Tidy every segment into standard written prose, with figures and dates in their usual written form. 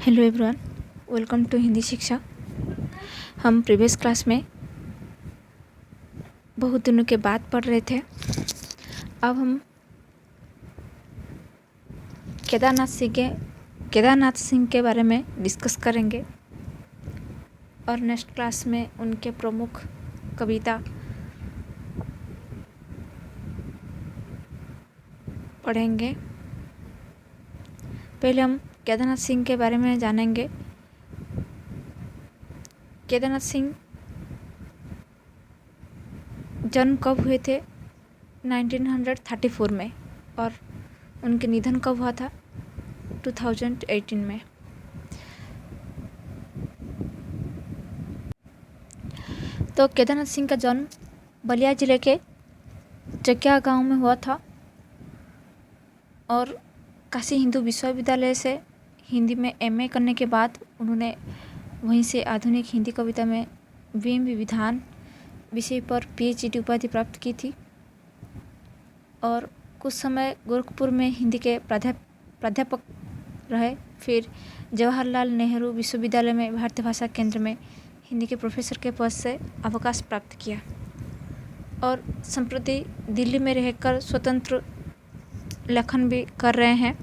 Hello everyone, welcome to Hindi Shiksha. हम previous class में बहुत दिनों के बाद पढ़ रहे थे। अब हम केदारनाथ सिंह के बारे में डिस्कस करेंगे और नेक्स्ट क्लास में उनके प्रमुख कविता पढ़ेंगे। पहले हम केदारनाथ सिंह के बारे में जानेंगे। केदारनाथ सिंह जन्म कब हुए थे? 1934 में, और उनके निधन कब हुआ था? 2018 में। तो केदारनाथ सिंह का जन्म बलिया जिले के चकिया गांव में हुआ था और काशी हिंदू विश्वविद्यालय से हिंदी में एमए करने के बाद उन्होंने वहीं से आधुनिक हिंदी कविता में बिंब विधान विषय पर पीएचडी उपाधि प्राप्त की थी और कुछ समय गोरखपुर में हिंदी के प्राध्यापक रहे। फिर जवाहरलाल नेहरू विश्वविद्यालय में भारतीय भाषा केंद्र में हिंदी के प्रोफेसर के पद से अवकाश प्राप्त किया और संप्रति दिल्ली में रहकर स्वतंत्र लेखन भी कर रहे हैं।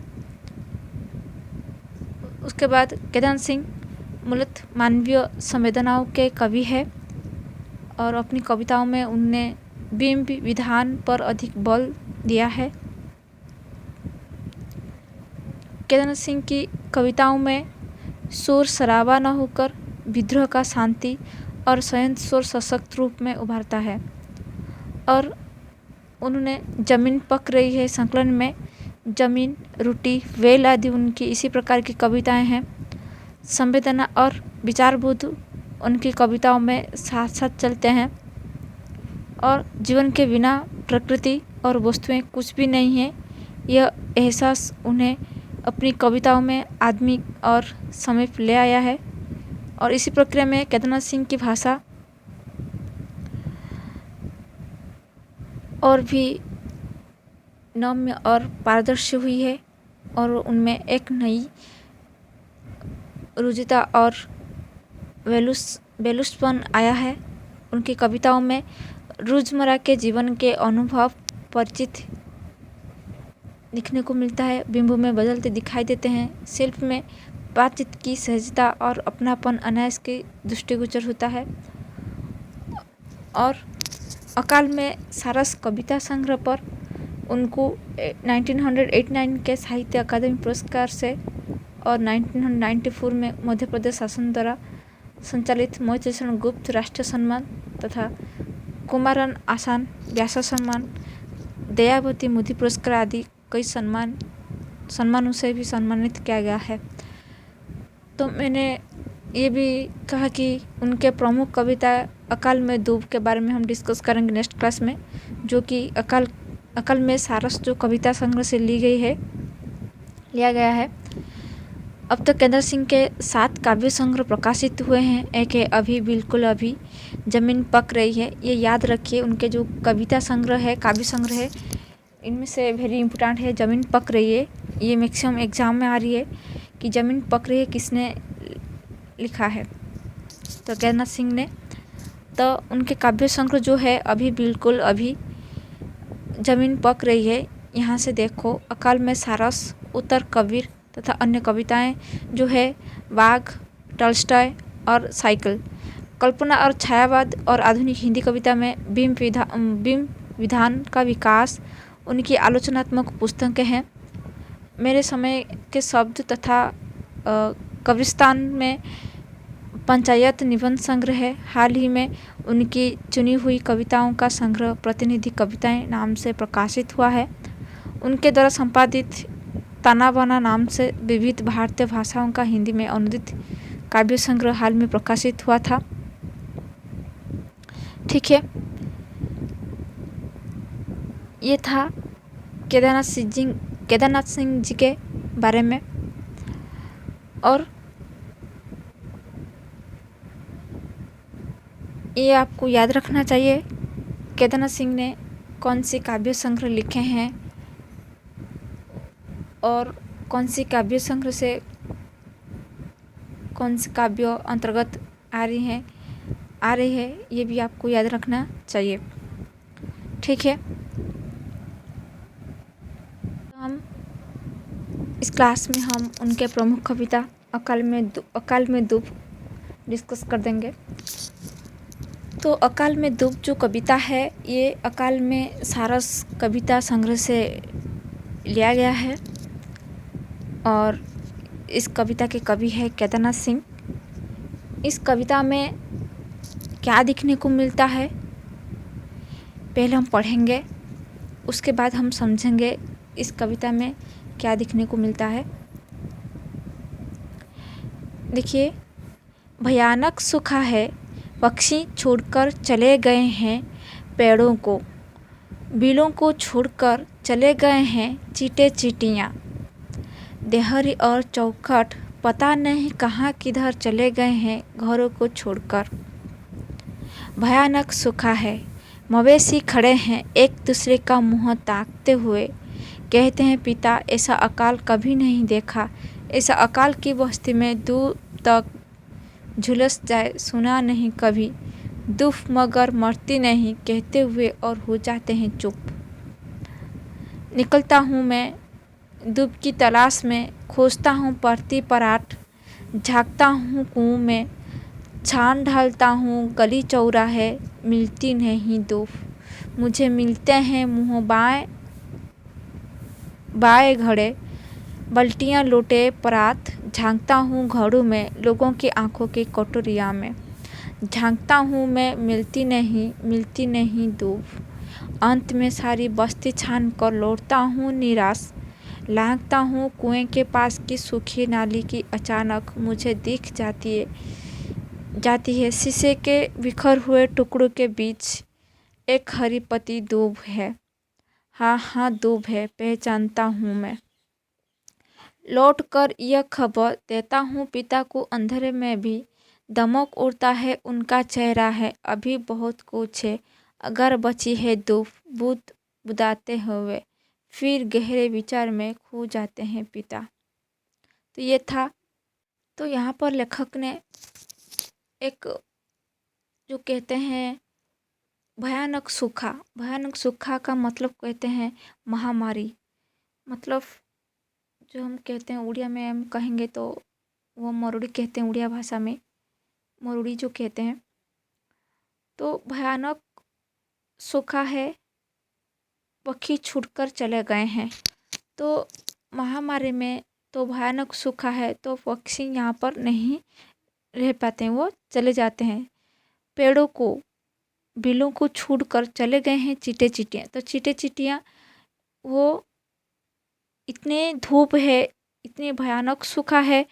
उसके बाद केदारनाथ सिंह मूलतः मानवीय संवेदनाओं के कवि है और अपनी कविताओं में उनने बिंब विधान पर अधिक बल दिया है। केदारनाथ सिंह की कविताओं में शोर शराबा न होकर विद्रोह का शांति और संयंत्र शोर सशक्त रूप में उभारता है और उन्होंने जमीन पक रही है संकलन में जमीन, रोटी, वेल आदि उनकी इसी प्रकार की कविताएं हैं। संवेदना और विचारबोध उनकी कविताओं में साथ साथ चलते हैं और जीवन के बिना प्रकृति और वस्तुएं कुछ भी नहीं है, यह एहसास उन्हें अपनी कविताओं में आदमी और समीप ले आया है। और इसी प्रक्रिया में केदारनाथ सिंह की भाषा और भी नम्य और पारदर्शी हुई है और उनमें एक नई रुचिता और वेलुसपन आया है। उनकी कविताओं में रोजमर्रा के जीवन के अनुभव परिचित दिखने को मिलता है, बिंबों में बदलते दिखाई देते हैं। शिल्प में बातचीत की सहजता और अपनापन अनायास के दृष्टिगोचर होता है और अकाल में सारस कविता संग्रह पर उनको 1989 के साहित्य अकादमी पुरस्कार से और 1994 में मध्य प्रदेश शासन द्वारा संचालित मोहितचरण गुप्त राष्ट्रीय सम्मान तथा कुमारन आसान व्यास सम्मान, दयावती मोदी पुरस्कार आदि कई सम्मानों से भी सम्मानित किया गया है। तो मैंने ये भी कहा कि उनके प्रमुख कविता अकाल में दूब के बारे में हम डिस्कस करेंगे नेक्स्ट क्लास में, जो कि अकाल में सारस जो कविता संग्रह से लिया गया है। अब तक केदार सिंह के 7 काव्य संग्रह प्रकाशित हुए हैं। एक है अभी बिल्कुल अभी, जमीन पक रही है। ये याद रखिए, उनके जो कविता संग्रह है, काव्य संग्रह है, इनमें से वेरी इंपॉर्टेंट है जमीन पक रही है। ये मैक्सिमम एग्जाम में आ रही है कि जमीन पक रही है किसने लिखा है, तो केदारनाथ सिंह ने। तो उनके काव्य संग्रह जो है अभी बिल्कुल अभी, जमीन पक रही है, यहाँ से देखो, अकाल में सारस, उत्तर कबीर तथा अन्य कविताएं जो है बाघ, टॉल्स्टॉय और साइकिल, कल्पना और छायावाद और आधुनिक हिंदी कविता में बिंब विधान का विकास, उनकी आलोचनात्मक पुस्तकें हैं। मेरे समय के शब्द तथा कब्रिस्तान में पंचायत निबंध संग्रह है। हाल ही में उनकी चुनी हुई कविताओं का संग्रह प्रतिनिधि कविताएं नाम से प्रकाशित हुआ है। उनके द्वारा संपादित ताना बाना नाम से विविध भारतीय भाषाओं का हिंदी में अनुदित काव्य संग्रह हाल में प्रकाशित हुआ था। ठीक है, ये था केदारनाथ सिंह जी के बारे में। और ये आपको याद रखना चाहिए केदारनाथ सिंह ने कौन से काव्य संग्रह लिखे हैं और कौन सी काव्य संग्रह से कौन से काव्य अंतर्गत आ रही है ये भी आपको याद रखना चाहिए। ठीक है, तो हम इस क्लास में हम उनके प्रमुख कविता अकाल में डूब डिस्कस कर देंगे। तो अकाल में डूब जो कविता है ये अकाल में सारस कविता संग्रह से लिया गया है और इस कविता के कवि है केदारनाथ सिंह। इस कविता में क्या दिखने को मिलता है पहले हम पढ़ेंगे, उसके बाद हम समझेंगे इस कविता में क्या दिखने को मिलता है। देखिए, भयानक सूखा है, पक्षी छोड़कर चले गए हैं पेड़ों को, बिलों को छोड़कर चले गए हैं चींटे चींटियाँ, देहरी और चौखट पता नहीं कहाँ किधर चले गए हैं घरों को छोड़कर। भयानक सूखा है, मवेशी खड़े हैं एक दूसरे का मुंह ताकते हुए, कहते हैं पिता ऐसा अकाल कभी नहीं देखा, ऐसा अकाल की बस्ती में दूर तक झुलस जाए सुना नहीं कभी, दुफ मगर मरती नहीं कहते हुए और हो जाते हैं चुप। निकलता हूँ मैं दुब की तलाश में, खोजता हूँ परती पराठ, झाँकता हूँ कुएं में, छान ढालता हूँ गली चौराहे, मिलती नहीं दुफ, मुझे मिलते हैं मुँह बाएं घड़े, बल्टियाँ लोटे परात, झांकता हूँ घड़ों में लोगों की आंखों की कटोरिया में, झांकता हूँ मैं मिलती नहीं धूप, अंत में सारी बस्ती छान कर लौटता हूँ निराश, लांघता हूँ कुएं के पास की सूखी नाली की, अचानक मुझे दिख जाती है शीशे के बिखर हुए टुकड़ों के बीच एक हरी पत्ती दूब है, हाँ दूब है पहचानता हूँ मैं। लौट कर यह खबर देता हूँ पिता को अंधेरे में भी, दमक उड़ता है उनका चेहरा है अभी बहुत कुछ है, अगर बची है दूब बुदाते हुए, फिर गहरे विचार में खो जाते हैं पिता। तो ये था। तो यहाँ पर लेखक ने एक जो कहते हैं भयानक सूखा का मतलब कहते हैं महामारी, मतलब जो हम कहते हैं उड़िया में हम कहेंगे तो वो मरुड़ी कहते हैं, उड़िया भाषा में मरुड़ी जो कहते हैं। तो भयानक सूखा है, पक्षी छूटकर चले गए हैं। तो महामारी में तो भयानक सूखा है तो पक्षी यहाँ पर नहीं रह पाते हैं, वो चले जाते हैं। पेड़ों को बिलों को छोड़कर चले गए हैं चींटे चींटियाँ, तो चींटे चींटियाँ वो इतने धूप है, इतने भयानक सूखा है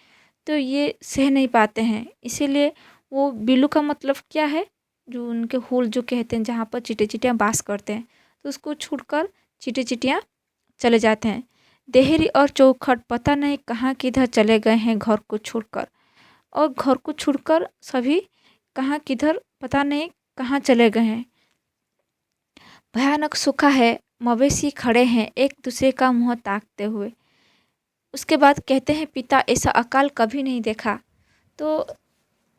तो ये सह नहीं पाते हैं, इसीलिए वो बिल्लू का मतलब क्या है, जो उनके होल जो कहते हैं जहाँ पर चींटे चींटियाँ बास करते हैं, तो उसको छोड़कर चींटे चींटियाँ चले जाते हैं। देहरी और चौखट पता नहीं कहाँ किधर चले गए हैं घर को छोड़कर, और घर को छोड़कर सभी कहाँ किधर पता नहीं कहाँ चले गए हैं। भयानक सूखा है, मवेशी खड़े हैं एक दूसरे का मुंह ताकते हुए। उसके बाद कहते हैं पिता ऐसा अकाल कभी नहीं देखा। तो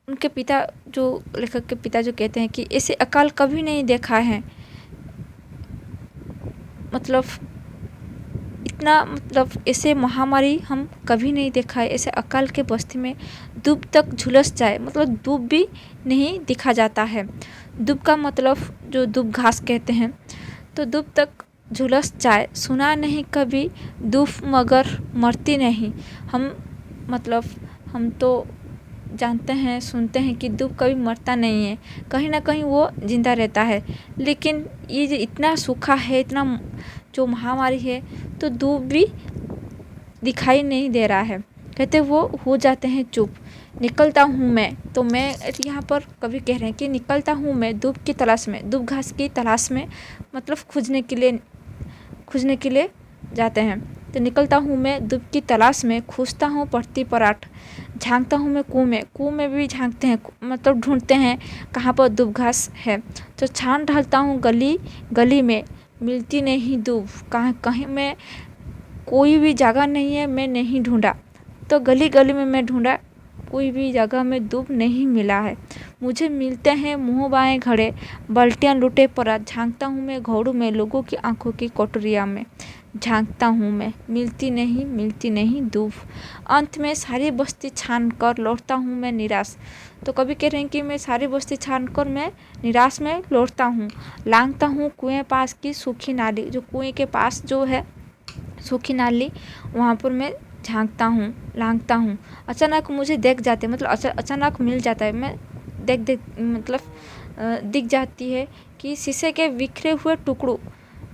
उनके पिता जो लेखक के पिता जो कहते हैं कि ऐसे अकाल कभी नहीं देखा है, मतलब इतना मतलब ऐसे महामारी हम कभी नहीं देखा है, ऐसे अकाल के बस्ती में दूब तक झुलस जाए, मतलब दूब भी नहीं दिखा जाता है। दूब का मतलब जो दूब घास कहते हैं, तो दूब तक झुलस जाए सुना नहीं कभी, दूब मगर मरती नहीं। हम तो जानते हैं सुनते हैं कि दूब कभी मरता नहीं है, कहीं ना कहीं वो जिंदा रहता है, लेकिन ये जो इतना सूखा है, इतना जो महामारी है, तो दूब भी दिखाई नहीं दे रहा है। कहते वो हो जाते हैं चुप। निकलता हूँ मैं, तो मैं यहाँ पर कवि कह रहे हैं कि निकलता हूँ मैं दूब की तलाश में, दूब घास की तलाश में, मतलब खोजने के लिए जाते हैं। तो निकलता हूँ मैं दूब की तलाश में, खोजता हूँ परती पराठ, झांकता हूँ मैं कुएं में भी झांकते हैं, मतलब ढूंढते हैं कहाँ पर दूब घास है। तो छान ढालता हूँ गली में, मिलती नहीं दूब, कहीं में कोई भी जगह नहीं है, मैं नहीं ढूंढा। तो गली में मैं ढूंढा कोई भी जगह में दूब नहीं मिला है। मुझे मिलते हैं मुँह बाएं घड़े, बाल्टियाँ लुटे परत, झांकता हूँ मैं घोड़ू में, लोगों की आंखों की कोठरिया में झांकता हूँ मैं, मिलती नहीं दूब। अंत में सारी बस्ती छान कर लौटता हूँ मैं निराश। तो कवि कह रहे हैं कि मैं सारी बस्ती छान कर मैं निराश में लौटता हूँ। लांघता हूँ कुएं पास की सूखी नाली, जो कुएं के पास जो है सूखी नाली, वहाँ पर मैं झांकता हूँ, लांघता हूँ। अचानक मुझे देख जाते, मतलब अचानक मिल जाता है, मैं देख मतलब दिख जाती है कि शीशे के बिखरे हुए टुकड़ों,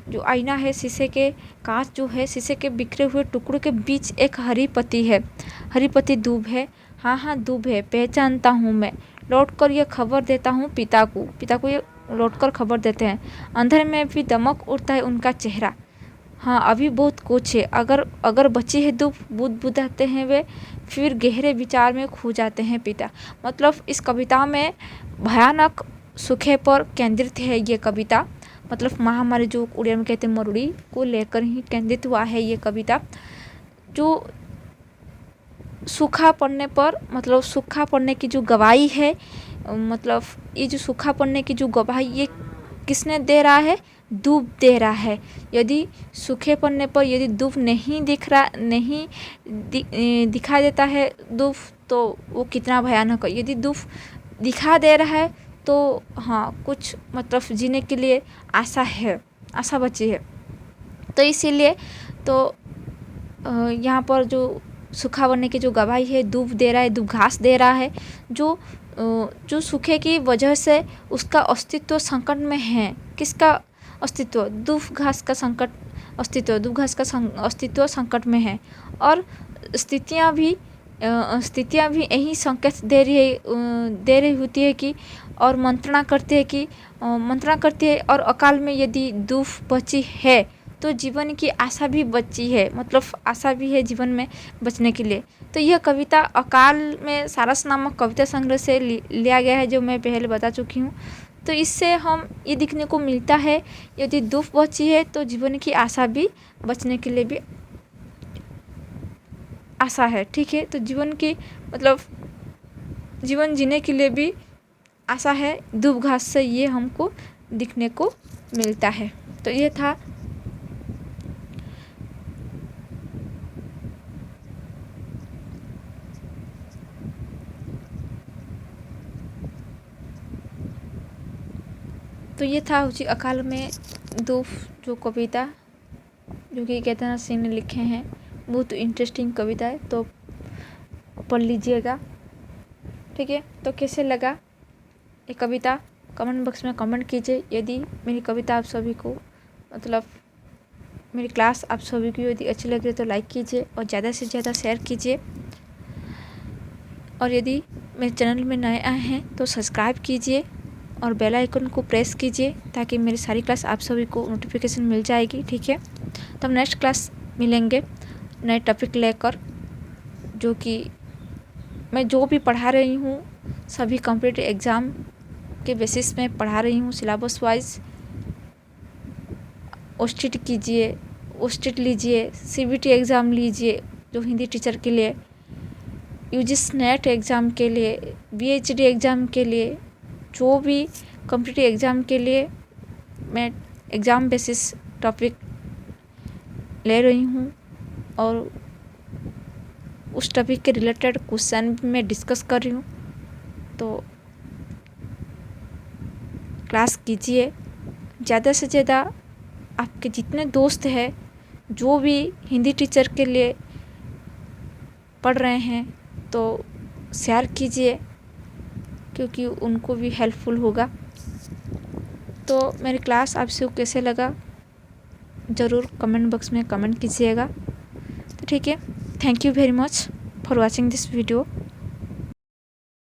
जो आईना है शीशे के, कांच जो है शीशे के बिखरे हुए टुकड़ों के बीच एक हरी पत्ती है, हरी पत्ती दूब है। हाँ दूब है, पहचानता हूँ मैं। लौट कर ये खबर देता हूँ पिता को ये लौट कर खबर देते हैं। अंधेरे में भी दमक उठता है उनका चेहरा। हाँ अभी बहुत कुछ है, अगर बची है दूब, बुदाते हैं वे, फिर गहरे विचार में खो जाते हैं पिता। मतलब इस कविता में भयानक सूखे पर केंद्रित है ये कविता। मतलब महामारी, जो उड़िया में कहते हैं मरुड़ी, को लेकर ही केंद्रित हुआ है ये कविता। जो सूखा पड़ने पर, मतलब सूखा पड़ने की जो गवाही है, मतलब ये जो सूखा पड़ने की जो गवाही, ये किसने दे रहा है? दूब दे रहा है। यदि सूखे पड़ने पर यदि दूब नहीं दिखाई देता है दूब, तो वो कितना भयानक है। यदि दूब दिखा दे रहा है तो हाँ कुछ मतलब जीने के लिए आशा बची है। तो इसीलिए तो यहाँ पर जो सूखा बनने की जो गवाही है, दूब दे रहा है, दूब घास दे रहा है, जो सूखे की वजह से उसका अस्तित्व संकट में है। किसका अस्तित्व? दूब घास का अस्तित्व संकट में है। और स्थितियाँ भी यही संकेत दे रही होती है कि, और मंत्रणा करती है और अकाल में यदि दूब बची है तो जीवन की आशा भी बची है, मतलब आशा भी है जीवन में बचने के लिए। तो यह कविता अकाल में सारस नामक कविता संग्रह से लिया गया है, जो मैं पहले बता चुकी हूँ। तो इससे हम ये देखने को मिलता है, यदि दूब बची है तो जीवन की आशा भी बचने के लिए भी आशा है। ठीक है, तो जीवन की मतलब जीवन जीने के लिए भी आशा है। दूब घास से ये हमको दिखने को मिलता है। तो ये था उसी अकाल में दूब जो कविता, जो कि केतन सिंह ने लिखे हैं। बहुत इंटरेस्टिंग कविता है, तो पढ़ लीजिएगा। ठीक है, तो कैसे लगा ये कविता कमेंट बॉक्स में कमेंट कीजिए। यदि मेरी कविता आप सभी को, मतलब मेरी क्लास आप सभी को यदि अच्छी लग रही है तो लाइक कीजिए और ज़्यादा से ज़्यादा शेयर कीजिए। और यदि मेरे चैनल में नए आए हैं तो सब्सक्राइब कीजिए और बेल आइकन को प्रेस कीजिए, ताकि मेरी सारी क्लास आप सभी को नोटिफिकेशन मिल जाएगी। ठीक है, तो हम नेक्स्ट क्लास मिलेंगे नए टॉपिक लेकर, जो कि मैं जो भी पढ़ा रही हूँ सभी कॉम्पिटिटिव एग्ज़ाम के बेसिस में पढ़ा रही हूँ, सिलेबस वाइज। ओस्टेट लीजिए, सीबीटी एग्ज़ाम लीजिए जो हिंदी टीचर के लिए, यूजीसी नेट एग्ज़ाम के लिए, बीएचडी एग्ज़ाम के लिए, जो भी कॉम्पिटिटिव एग्ज़ाम के लिए मैं एग्ज़ाम बेसिस टॉपिक ले रही हूँ, और उस टॉपिक के रिलेटेड क्वेश्चन भी मैं डिस्कस कर रही हूँ। तो क्लास कीजिए ज़्यादा से ज़्यादा। आपके जितने दोस्त हैं जो भी हिंदी टीचर के लिए पढ़ रहे हैं, तो शेयर कीजिए, क्योंकि उनको भी हेल्पफुल होगा। तो मेरी क्लास आपसे कैसे लगा ज़रूर कमेंट बॉक्स में कमेंट कीजिएगा। तो ठीक है, thank you very much for watching this video.